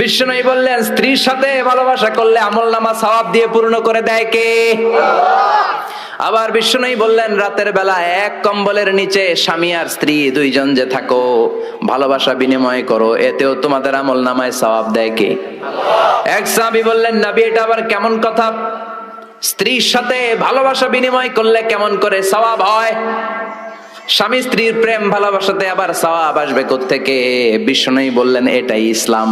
বিশ্বনবী বললেন, স্ত্রীর সাথে ভালোবাসা করলে আমলনামা সওয়াব দিয়ে পূর্ণ করে দেয় কে? আবার বিশ্বনবী বললেন, রাতের বেলা এক কম্বলের নিচে স্বামী আর স্ত্রী দুইজন যে থাকো, ভালোবাসা বিনিময় করো, এতেও তোমাদের আমলনামায় সওয়াব দেয় কে? এক সাহাবী বললেন, নবী এটা আবার কেমন কথা? স্ত্রীর সাথে ভালোবাসা বিনিময় করলে কেমন করে সওয়াব হয়? স্বামী স্ত্রীর প্রেম ভালোবাসাতে আবার সওয়াব আসবে কোত্থেকে? বিশ্বনবী বললেন, এটাই ইসলাম।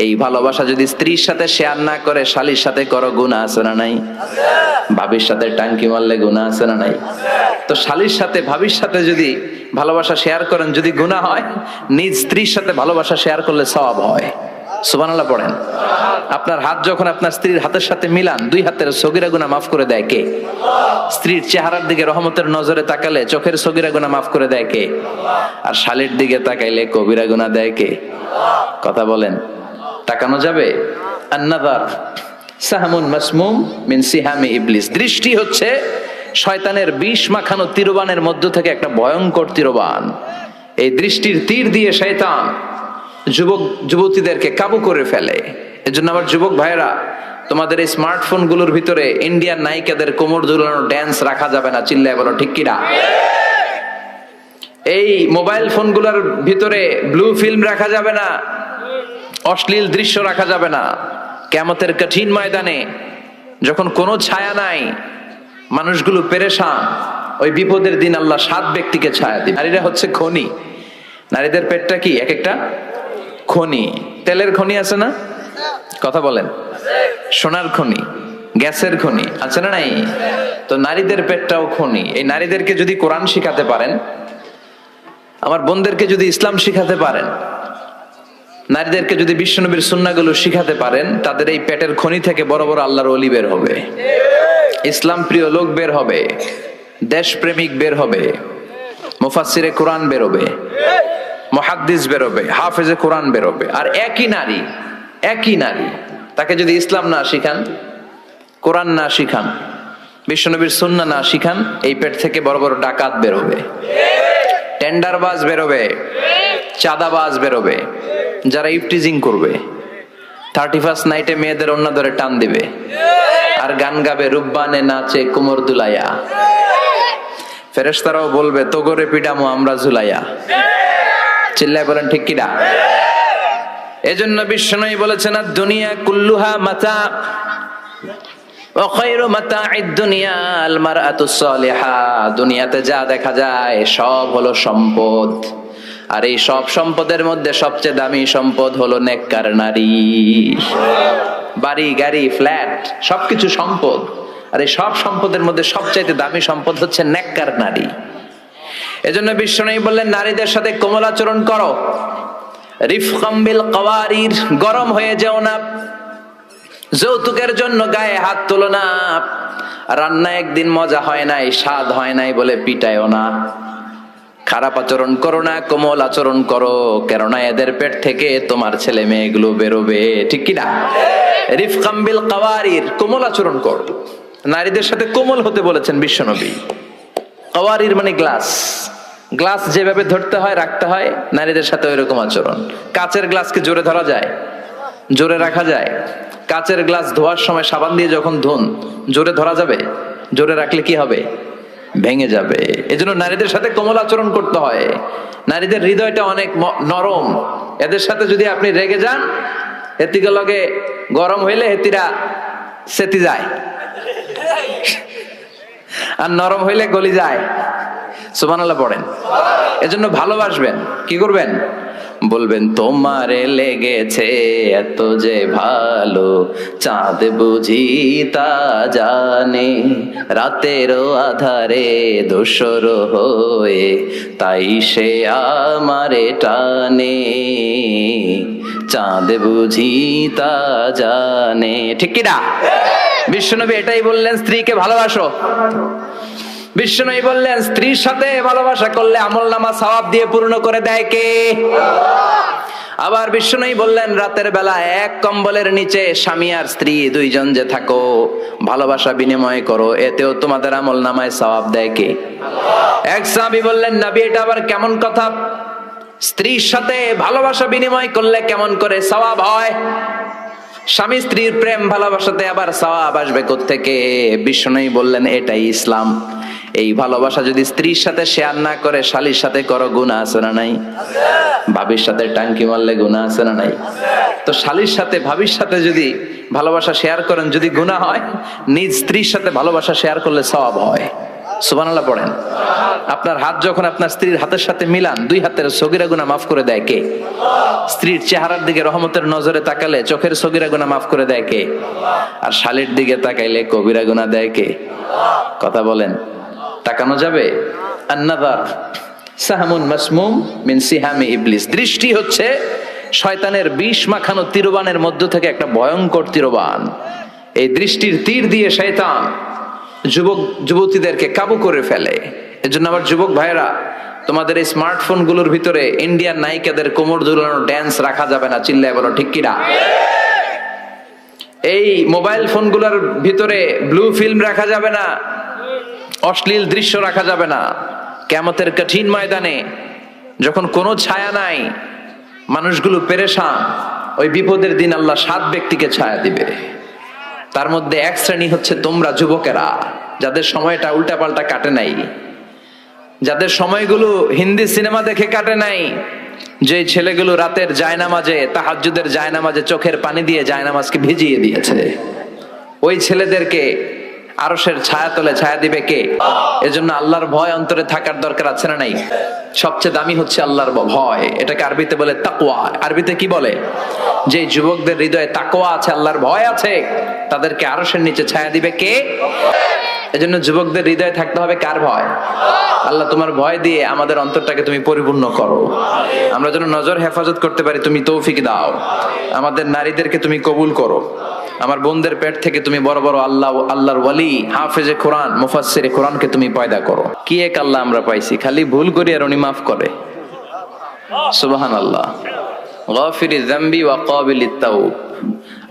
এই ভালোবাসা যদি স্ত্রীর সাথে শেয়ার না করে শালীর সাথে করো, গুনাহ আছে না নাই? ভাবির সাথে টাঙ্কি মারলে গুনাহ আছে না নাই? তো শালীর সাথে ভাবির সাথে যদি ভালোবাসা শেয়ার করেন, যদি গুনাহ হয়, নিজ স্ত্রীর সাথে ভালোবাসা শেয়ার করলে সওয়াব হয়। সুবহানাল্লাহ পড়েন। আপনার হাত যখন আপনার স্ত্রীর হাতের সাথে মিলান, দুই হাতের সগীরা গুনাহ মাফ করে দেয় কে? স্ত্রীর চেহারার দিকে রহমতের নজরে তাকালে চোখের সগীরা গুনাহ মাফ করে দেয় কে? আর শালীর দিকে তাকাইলে কবিরা গুনাহ দেয় কে? কথা বলেন, তাকানো যাবে? আন-নাযার সাহমুন মাসমুম মিন সিহামি ইবলিস। দৃষ্টি হচ্ছে শয়তানের বিষ মাখানো তীরবানের মধ্য থেকে একটা ভয়ঙ্কর তীরবান। এই দৃষ্টির তীর দিয়ে শয়তান যুবক যুবতীদেরকে কাবু করে ফেলে। এজন্য আমার যুবক ভাইরা, তোমাদের এই স্মার্টফোন গুলোর ভিতরে ইন্ডিয়ান নায়িকাদের কোমর দুলানো ড্যান্স রাখা যাবে না। চিল্লায় বলো ঠিক কিনা? এই মোবাইল ফোন গুলোর ভিতরে ব্লু ফিল্ম রাখা যাবে না, অশ্লীল দৃশ্য রাখা যাবে না। কিয়ামতের কঠিন ময়দানে যখন কোনো ছায়া নাই, মানুষগুলো পেরেশান, ওই বিপদের দিন আল্লাহ 7 ব্যক্তিকে ছায়া দিবে। নারীরা হচ্ছে খনি। নারীদের পেটটা কি এক একটা খনি। তেলের খনি আছে না? কথা বলেন। সোনার খনি, গ্যাসের খনি আছে না নাই? তো নারীদের পেটটাও খনি। এই নারীদেরকে যদি কোরআন শিখাতে পারেন, আমার বোনদেরকে যদি ইসলাম শিখাতে পারেন, নারীদেরকে যদি বিশ্বনবীর সুন্নাহগুলো শিখাতে পারেন, তাদের এই পেটের খনি থেকে বড় বড় আল্লাহর ওলি বের হবে, ইসলাম প্রিয় লোক বের হবে, দেশপ্রেমিক বের হবে, মুফাসসিরে কোরআন বের হবে, মুহাদ্দিস বের হবে, হাফেজে কোরআন বের হবে। আর একই নারী তাকে যদি ইসলাম না শিখান, কোরআন না শিখান, বিশ্বনবীর সুন্নাহ না শিখান, এই পেট থেকে বড় বড় ডাকাত বের হবে, টেন্ডারবাজ বের হবে, চাঁদাবাজ বের হবে, যারা ইফটিজিং করবে, 31st নাইটে মেয়েদের অন্য ধরে টান দিবে, আর গান গাবে রুব্বানে নাচে কোমর দুলাইয়া। ফেরেশতারাও বলবে তোগরে পিডামো আমরা ঝুলাইয়া। চিল্লায় বলেন ঠিক কিনা? এজন্য বিশ্বনবী বলেছেন, দুনিয়া কুল্লুহা মাতা ওয়া খায়রু মাতা'আদ দুনিয়া আল মারআতুস সালিহা। দুনিয়াতে যা দেখা যায় সব হলো সম্পদ, আর এই সব সম্পদের মধ্যে সবচেয়ে দামি সম্পদ হলো নেককার নারী। বাড়ি গাড়ি ফ্ল্যাট সবকিছু সম্পদ, আর এই সব সম্পদের মধ্যে সবচাইতে দামি সম্পদ হচ্ছে নেককার নারী। এজন্য বিশ্বনবী বললেন, নারীদের সাথে কোমল আচরণ করো, রিফকাম বিল কাওয়ারির, গরম হয়ে যেও না, যৌতুকের জন্য গায়ে হাত তোলো না, রান্না একদিন মজা হয় নাই, স্বাদ হয় নাই বলে পিটায়ও না, খারাপ আচরণ করো না, কোমল আচরণ করো, কেননা এদের পেট থেকে তোমার ছেলে মেয়েগুলো বেরোবে। ঠিক কিনা? রিফকাম বিল কাওয়ারির, কোমল আচরণ করো। নারীদের সাথে কোমল হতে বলেছেন বিশ্বনবী। কাওয়ারির মানে গ্লাস যেভাবে ধরতে হয় রাখতে হয়, নারীদের সাথে ওইরকম আচরণ। কাচের গ্লাসকে জোরে ধরা যায়? জোরে রাখা যায়? কাচের গ্লাস ধোয়ার সময় সাবান দিয়ে যখন ধুন, জোরে ধরা যাবে? জোরে রাখলে কি হবে? ভেঙে যাবে। এজন্য নারীদের সাথে কোমল আচরণ করতে হয়। নারীদের হৃদয়টা অনেক নরম, এদের সাথে যদি আপনি রেগে যান, হেতিকে লগে গরম হইলে হেতিরা সেতি যায়, আর নরম হইলে গলি যায়। সুবহানাল্লাহ পড়েন। এজন্য ভালোবাসবেন, কি করবেন? বলবেন তোমারে লেগেছে এত যে ভালো, চাঁদ বুঝি তা জানে, রাতেরও আধারে দোসর হয়ে তাই সে আমারে টানে, চাঁদ বুঝি তা জানে। ঠিক কিনা? বিশ্বনবী এটাই বললেন, স্ত্রীকে ভালোবাসো। বিশ্বনবী বললেন, স্ত্রীর সাথে ভালোবাসা করলে আমলনামা সওয়াব দিয়ে পূর্ণ করে দেয় কে? আবার বিশ্বনবী বললেন, রাতের বেলা এক কম্বলের নিচে স্বামী আর স্ত্রী দুইজন যে থাকো, ভালোবাসা বিনিময় করো, এতেও তোমাদের আমলনামায় সওয়াব দেয় কে? এক সাহাবী বললেন, নবী এটা আবার কেমন কথা? স্ত্রীর সাথে ভালোবাসা বিনিময় করলে কেমন করে সওয়াব হয়? স্বামী স্ত্রীর প্রেম ভালোবাসাতে আবার সওয়াব আসবে কোত্থেকে? বিষ্ণু বললেন এটাই ইসলাম। এই ভালোবাসা যদি স্ত্রীর সাথে শেয়ার না করে শালীর সাথে করো, গুনাহ আছে না নাই? ভাবির সাথে টাঙ্কি মারলে গুনাহ আছে না নাই? তো শালীর সাথে ভাবির সাথে যদি ভালোবাসা শেয়ার করেন, যদি গুনাহ হয়, নিজ স্ত্রীর সাথে ভালোবাসা শেয়ার করলে সওয়াব হয়। সুবহানাল্লাহ পড়েন। আপনার হাত যখন আপনার স্ত্রীর হাতের সাথে মিলান, দুই হাতের সগীরা গুনাহ মাফ করে দেয় কে? স্ত্রীর চেহারার দিকে রহমতের নজরে তাকালে চোখের সগীরা গুনাহ মাফ করে দেয় কে? আর শালীর দিকে তাকাইলে কবিরা গুনাহ দেয় কে? কথা বলেন, তাকানো যাবে? আন-নাযার সাহমুন মাসমুম মিন সিহামি ইবলিস। দৃষ্টি হচ্ছে শয়তানের বিষ মাখানো তীরবানের মধ্য থেকে একটা ভয়ঙ্কর তীরবান। এই দৃষ্টির তীর দিয়ে শয়তান যুবক যুবতীদেরকে কাবু করে ফেলে। এজন্য আমার যুবক ভাইরা, তোমাদের এই স্মার্টফোন গুলোর ভিতরে ইন্ডিয়ান নায়িকাদের কোমর দুলানো ড্যান্স রাখা যাবে না। চিল্লায় বলো ঠিক কিনা? এই মোবাইল ফোন গুলোর ভিতরে ব্লু ফিল্ম রাখা যাবে না, অশ্লীল দৃশ্য রাখা যাবে না। কিয়ামতের কঠিন ময়দানে যখন কোনো ছায়া নাই, মানুষগুলো পেরেশান, ওই বিপদের দিন আল্লাহ 7 ব্যক্তিকে ছায়া দিবে। তার মধ্যে এক শ্রেণী হচ্ছে তোমরা যুবকেরা, যাদের সময়টা উল্টাপাল্টা কাটে নাই, যাদের সময়গুলো হিন্দি সিনেমা দেখে কাটে নাই, যে ছেলেগুলো রাতের জায়নামাজে, তাহাজ্জুদের জায়নামাজে চোখের পানি দিয়ে জায়নামাজকে ভিজিয়ে দিয়েছে, ওই ছেলেদেরকে আরশের ছায়া তলে ছায়া দিবে কে? এজন্য আল্লাহর ভয় অন্তরে থাকার দরকার আছে না নাই? সবচেয়ে দামি হচ্ছে আল্লাহর ভয়। এটাকে আরবিতে বলে তাকওয়া। আরবিতে কি বলে? যে যুবকদের হৃদয়ে তাকওয়া আছে, আল্লাহর ভয় আছে, তাদেরকে আরশের নিচে ছায়া দিবে কে? এজন্য যুবকদের হৃদয়ে থাকতে হবে কার ভয়? আল্লাহ, তোমার ভয় দিয়ে আমাদের অন্তরটাকে তুমি পরিপূর্ণ করো। আমরা যেন নজর হেফাজত করতে পারি, তুমি তৌফিক দাও। আমাদের নারীদেরকে তুমি কবুল করো। আমার বোনদের পেট থেকে তুমি বড় বড় আল্লাহর ওয়ালি, হাফেজে কোরআন, মুফাসসিরে কোরআনকে তুমি পয়দা করো। কি এক আল্লাহ আমরা পাইছি, খালি ভুল করি আর উনি মাফ করে। সুবহানাল্লাহ। গাফিরিয যামবি ওয়া ক্বাবিলিত তাওব।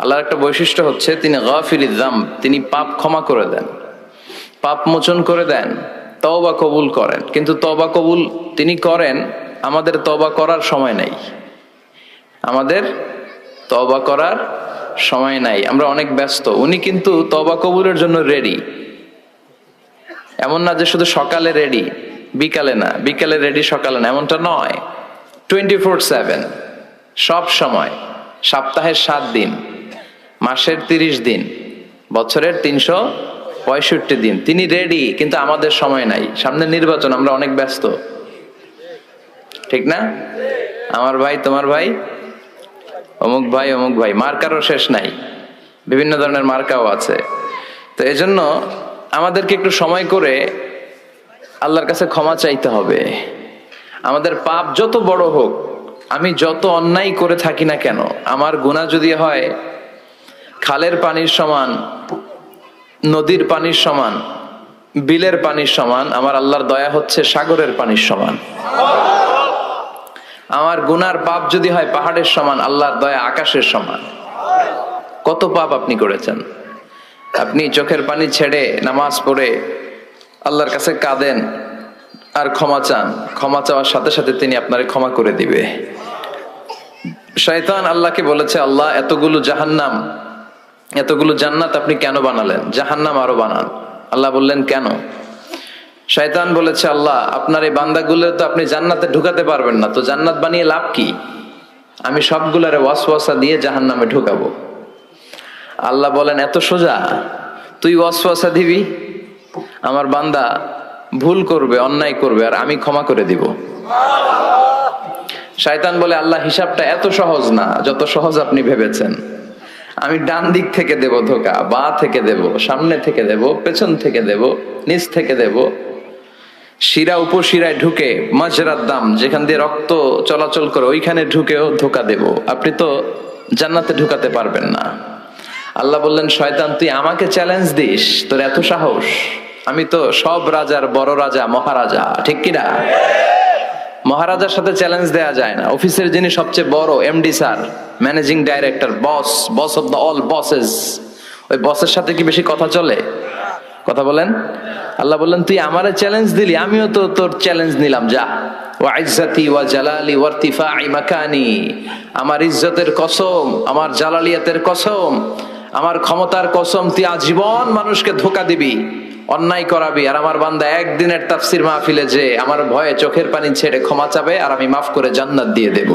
আল্লাহর একটা বৈশিষ্ট্য হচ্ছে তিনি গাফিরিয যামব, তিনি পাপ ক্ষমা করে দেন, পাপ মোচন করে দেন, তওবা কবুল করেন। কিন্তু তওবা কবুল তিনি করেন, আমাদের তওবা করার সময় নাই। আমাদের তওবা করার সময় নাই, আমরা অনেক ব্যস্ত। উনি কিন্তু তওবা কবুলের জন্য রেডি। এমন না যে শুধু সকালে রেডি, বিকালে না, বিকালে রেডি সকালে না, এমনটা নয়। 24/7 সব সময়, সপ্তাহের 7 দিন, মাসের 30 দিন, বছরের 365 দিন তিনি রেডি। কিন্তু আমাদের সময় নাই। সামনে নির্বাচন, আমরা অনেক ব্যস্ত, ঠিক না? আমার ভাই, তোমার ভাই, অমুক ভাই, অমুক ভাই, মার্কারও শেষ নাই, বিভিন্ন ধরনের মার্কাও আছে। তো এজন্য আমাদেরকে একটু সময় করে আল্লাহর কাছে ক্ষমা চাইতে হবে। আমাদের পাপ যত বড় হোক, আমি যত অন্যায় করে থাকি না কেন, আমার গুনাহ যদি হয় খালের পানির সমান, নদীর পানির সমান, বিলের পানির সমান, আমার আল্লাহর দয়া হচ্ছে সাগরের পানির সমান। আমার গুনার পাপ যদি হয় পাহাড়ের সমান, আল্লাহর দয়া আকাশের সমান। কত পাপ আপনি করেছেন। আপনি চোখের পানি ছেড়ে নামাজ পড়ে আল্লাহর কাছে কাঁদেন আর ক্ষমা চান, ক্ষমা চাওয়ার সাথে সাথে তিনি আপনারে ক্ষমা করে দিবে। শয়তান আল্লাহকে বলেছে, আল্লাহ এতগুলো জাহান্নাম, এতগুলো জান্নাত আপনি কেন বানালেন? জাহান্নাম আরো বানান। আল্লাহ বললেন কেন? শয়তান বলেছে, আল্লাহ আপনার এই বান্দাগুলো তো আপনি জান্নাতে ঢুকাতে পারবেন না, তো জান্নাত বানিয়ে লাভ কি? আমি সবগুলারে ওয়াসওয়াসা দিয়ে জাহান্নামে ঢুকাবো। আল্লাহ বলেন, এত সোজা? তুই ওয়াসওয়াসা দিবি, আমার বান্দা ভুল করবে, অন্যায় করবে, আর আমি ক্ষমা করে দিব। শয়তান বলে, আল্লাহ হিসাবটা এত সহজ না যত সহজ আপনি ভেবেছেন। আমি ডান দিক থেকে দেব ধোকা, বা থেকে দেব, সামনে থেকে দেব, পেছন থেকে দেব, নিচ থেকে দেব, শিরা উপশিরায় ঢুকে, মাজরার দাম যেখান দিয়ে রক্ত চলাচল করে ওইখানে ঢুকেও ধোকা দেব। আপনি তো জান্নাতে ঢুকাতে পারবেন না। আল্লাহ বললেন, শয়তান তুই আমাকে চ্যালেঞ্জ দিস, তোর এত সাহস? আমি তো সব রাজার বড় রাজা, মহারাজা, ঠিক কিনা? মহারাজার সাথে চ্যালেঞ্জ দেয়া যায় না। অফিসের যিনি সবচেয়ে বড় MD sir, managing director, boss, boss of the all buses, ওই বসের সাথে কি বেশি কথা চলে? কথা বলেন। আল্লাহ বললেন, তুই আমারে চ্যালেঞ্জ দিলি, আমিও তো তোর চ্যালেঞ্জ নিলাম, যা ওয়া ইজ্জতি ওয়া জালালি ওয়া ইরতিফা'i মাকানি, আমার ইজ্জতের কসম, আমার জালালিয়াতের কসম, আমার ক্ষমতার কসম, তুই আজীবন মানুষকে ধোঁকা দিবি, অন্যায় করাবি, আর আমার বান্দা একদিনের তাফসির মাহফিলে যে আমার ভয়ে চোখের পানি ছেড়ে ক্ষমা চাবে আর আমি মাফ করে জান্নাত দিয়ে দেব।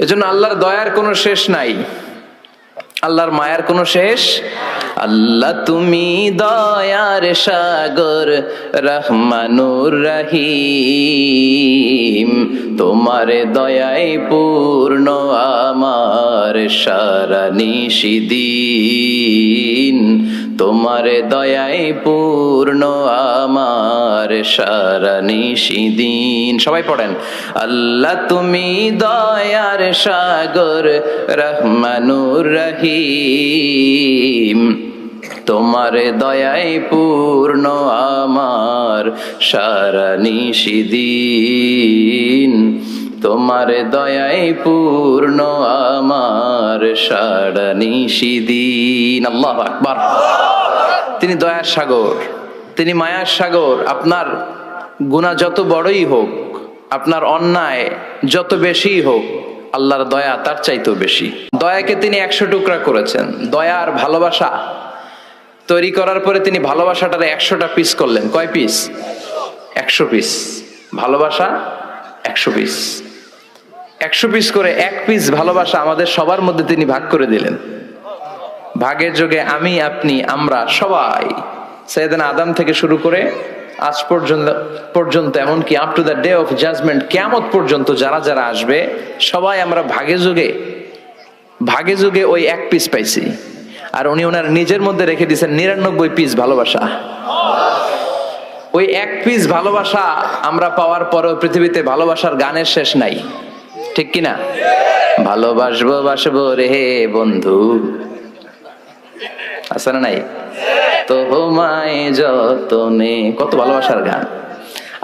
এজন্য আল্লাহর দয়ার কোনো শেষ নাই, আল্লাহর মায়ার কোনো শেষ। আল্লাহ তুমি দয়ার সাগর রহমানুর রহিম, তোমার দয়ায় পূর্ণ আমার সারা নিশিদিন, তোমার দয়ায় পূর্ণ আমার সারা নিশিদিন। সবাই পড়েন, আল্লাহ তুমি দয়ার সাগর রহমানুর রহিম, তোমার দয়ায় পূর্ণ আমার সারা নিশিদিন, তোমার দয়ায় পূর্ণ আমার সারা নিশিদিন। আল্লাহু আকবার। তিনি দয়ার সাগর, তিনি মায়ার সাগর। আপনার গুনাহ যত বড়ই হোক, আপনার অন্যায় যত বেশি হোক, আল্লাহর দয়া তার চাইতেও বেশি। দয়াকে তিনি 100 টুকরা করেছেন। দয়া আর ভালোবাসা তৈরি করার পরে তিনি ভালোবাসাটারে 100টা পিস করলেন। কয় পিস? 100 পিস। ভালোবাসা 100 পিস, 100 পিস করে 1 পিস ভালোবাসা আমাদের সবার মধ্যে তিনি ভাগ করে দিলেন। ভাগের যোগে আমি, আপনি, আমরা সবাই, সাইয়েদনা আদম থেকে শুরু করে আজ পর্যন্ত এমনকি up to the day of judgement, কিয়ামত পর্যন্ত যারা যারা আসবে, সবাই আমরা ভাগে যোগে ওই 1 পিস পাইছি। আর উনি ওনার নিজের মধ্যে রেখে দিয়েছেন 99 পিস ভালোবাসা। ওই 1 পিস ভালোবাসা আমরা পাওয়ার পরেও পৃথিবীতে ভালোবাসার গানের শেষ নাই, ঠিক কিনা? ভালোবাসবো বাসবো রে বন্ধু, আছে না নাই? তো হোমায় যতনে, কত ভালোবাসার গান।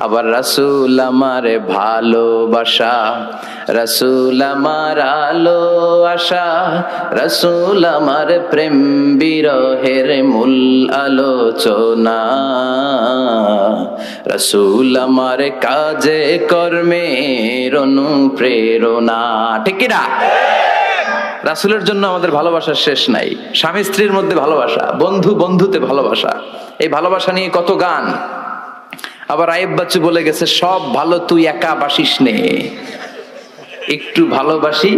আবার রাসূল আমার ভালোবাসা, রাসূল আমার আলো আশা, রাসূল আমার প্রেম বিরহের মূল আলোচনা, রাসূল আমার কাজে কর্মের অনুপ্রেরণা, ঠিক কি না? রাসূলের জন্য আমাদের ভালোবাসার শেষ নাই। স্বামী স্ত্রীর মধ্যে ভালোবাসা, বন্ধু বন্ধুতে ভালোবাসা, এই ভালোবাসা নিয়ে কত গান। আবার আয়েব বাচ্চু বলে গেছে, সব ভালো তুই একা বাসিস নে, একটু ভালোবাসি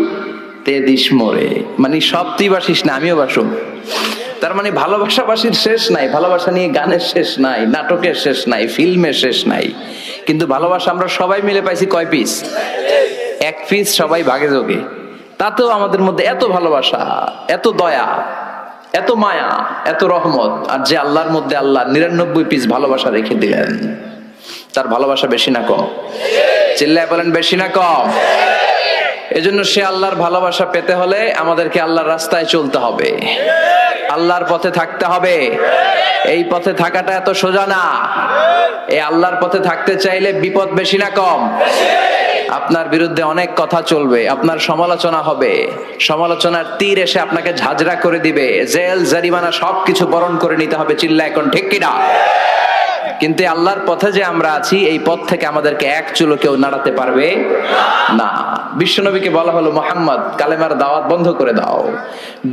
তে দিস মরে, মানে সব তুই বাসিস না, আমিও বাসো। তার মানে ভালোবাসা বাসির শেষ নাই, ভালোবাসা নিয়ে গানের শেষ নাই, নাটকের শেষ নাই, ফিল্মের শেষ নাই। কিন্তু ভালোবাসা আমরা সবাই মিলে পাইছি কয় পিস? 1 পিস, সবাই ভাগে যোগে। তাতেও আমাদের মধ্যে এত ভালোবাসা, এত দয়া, এত মায়া, এত রহমত। আর যে আল্লাহর মধ্যে আল্লাহ 99 পিস ভালোবাসা রেখে দিলেন, তার ভালোবাসা বেশি না কম? চিল্লায় বলেন, বেশি না কম? এজন্য সে আল্লাহর ভালোবাসা পেতে হলে আমাদেরকে আল্লাহর রাস্তায় চলতে হবে, আল্লাহর পথে থাকতে হবে। এই পথে থাকাটা এত সোজা না। এই আল্লাহর পথে থাকতে চাইলে বিপদ বেশি না কম? আপনার বিরুদ্ধে অনেক কথা চলবে, আপনার সমালোচনা হবে, সমালোচনার তীর এসে আপনাকে ঝাঁঝরা করে দিবে, জেল জারিমানা সবকিছু বরণ করে নিতে হবে। চিল্লা এখন ঠিক কিনা? কিন্তু আল্লাহর পথে যে আমরা আছি, এই পথ থেকে আমাদেরকে এক চুলো কেউ নাড়াতে পারবে না। বিশ্বনবীকে বলা হলো, মুহাম্মদ কালেমার দাওয়াত বন্ধ করে দাও,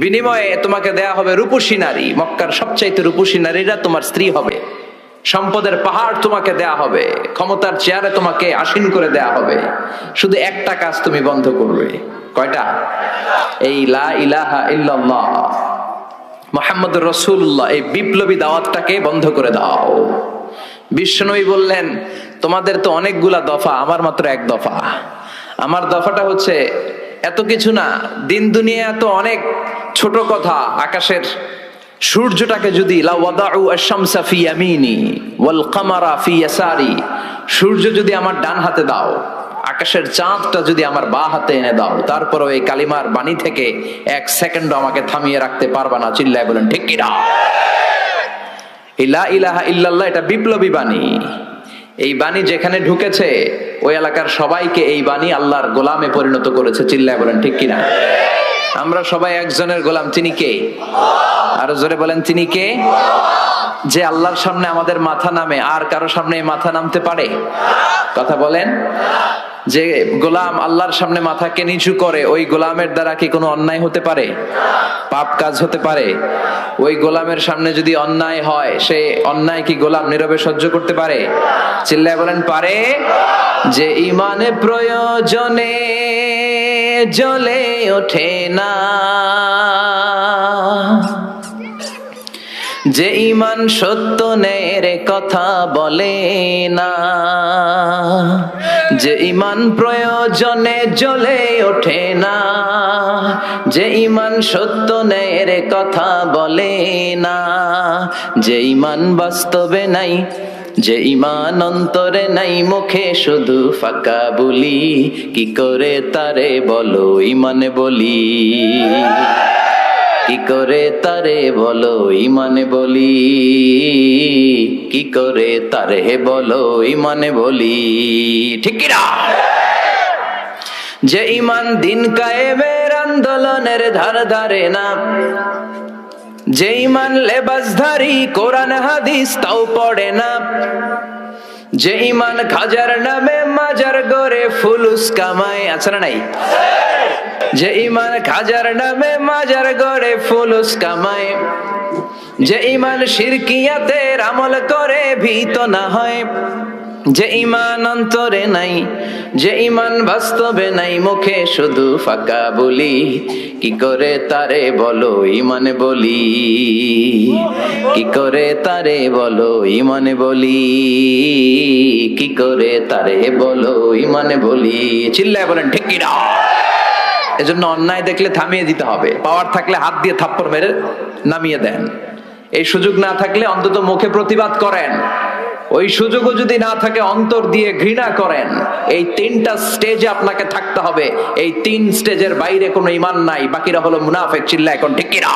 বিনিময়ে তোমাকে দেয়া হবে রূপসী নারী, মক্কার সবচাইতে রূপসী নারীরা তোমার স্ত্রী হবে, সম্পদের পাহাড় তোমাকে দেয়া হবে, ক্ষমতার চেয়ারে তোমাকে আসীন করে দেয়া হবে, শুধু একটা কাজ তুমি বন্ধ করবে। কয়টা? এই লা ইলাহা ইল্লাল্লাহ মুহাম্মদুর রাসূলুল্লাহ, এই বিপ্লবী দাওয়াতটাকে বন্ধ করে দাও। বিশ্বনবী বললেন, তোমাদের তো অনেকগুলা দফা, আমার মাত্র 1 দফা। আমার দফাটা হচ্ছে এত কিছু না, দিন দুনিয়া তো অনেক ছোট কথা। আকাশের সূর্যটাকে যদি লা ওয়াদাউ আশ-শামসা ফি ইয়ামিনি ওয়াল কামারা ফি ইয়াসারি, সূর্য যদি আমার ডান হাতে দাও, আকাশের চাঁদটা যদি আমার বাঁ হাতে এনে দাও, তারপরেও এই কালিমার বাণী থেকে 1 সেকেন্ড আমাকে থামিয়ে রাখতে পারবা না। চিল্লায় বলেন ঠিক কি না? লা ইলাহা ইল্লাল্লাহ এটা বিপ্লবী বাণী। এই বাণী যেখানে ঢুকেছে ওই এলাকার সবাইকে এই বাণী আল্লাহর গোলামে পরিণত করেছে। চিল্লায় বলেন ঠিক কিনা? আমরা সবাই একজনের গোলাম, তিনি কে? আরো জোরে বলেন, তিনি কে? যে আল্লাহর সামনে আমাদের মাথা নামে আর কারো সামনে মাথা নামতে পারে? কথা বলেন। যে গোলাম আল্লাহর সামনে মাথাকে নিচু করে, ওই গোলামের দ্বারা কি কোনো অন্যায় হতে পারে? পাপ কাজ হতে পারে? ওই গোলামের সামনে যদি অন্যায় হয়, সে অন্যায় কি গোলাম নীরবে সহ্য করতে পারে? চিল্লায় বলেন পারে। যে ইমানে প্রয়োজনে জ্বলে ওঠে না, যে ইমান সত্য ন্যায়ের কথা বলে না, যে ইমান প্রয়োজনে জ্বলে ওঠে না, যে ইমান সত্য ন্যায়ের কথা বলে না, যে ইমান বাস্তবে নাই, যে ইমান অন্তরে নাই, মুখে শুধু ফাঁকা বলি, কি করে তারে বলো ইমানে বলি? কি করে তারে বলো ইমানে বলি? কি করে তারে বলো ইমানে বলি? ঠিক কি না? যে ইমান দিন কায়েমের আন্দোলনের ধার ধারে না, যে ইমান লেবাসধারী কোরআন হাদিস তাও পড়ে না, যে ইমান খাজার নামে মাজার গড়ে ফুলুস কামায়, আছে না নাই? যে ইমান খাজার নামে মাজার গড়ে ফুলুস কামায়, যে ইমান শিরকিয়াতের আমল করে ভীত না হয়, যে ইমান অন্তরে নাই, যে ইমান বাস্তবে নাই, মুখে শুধু ফাঁকা বলি, কি করে তারে বলো ইমানে বলি? কি করে তারে বলো ইমানে বলি? কি করে তারে বলো ইমানে বলি? চিল্লায় বলেন ঠিক কি না? এজন্য অন্যায় দেখলে থামিয়ে দিতে হবে, পাওয়ার থাকলে হাত দিয়ে থাপ্পড় মেরে নামিয়ে দেন। এই সুযোগ না থাকলে অন্তত মুখে প্রতিবাদ করেন, ওই সুযোগও যদি না থাকে অন্তর দিয়ে ঘৃণা করেন। এই তিনটা স্টেজে আপনাকে থাকতে হবে, এই তিন স্টেজের বাইরে কোনো ইমান নাই, বাকিরা হলো মুনাফিক। চিল্লা এখন ঠিক কি না?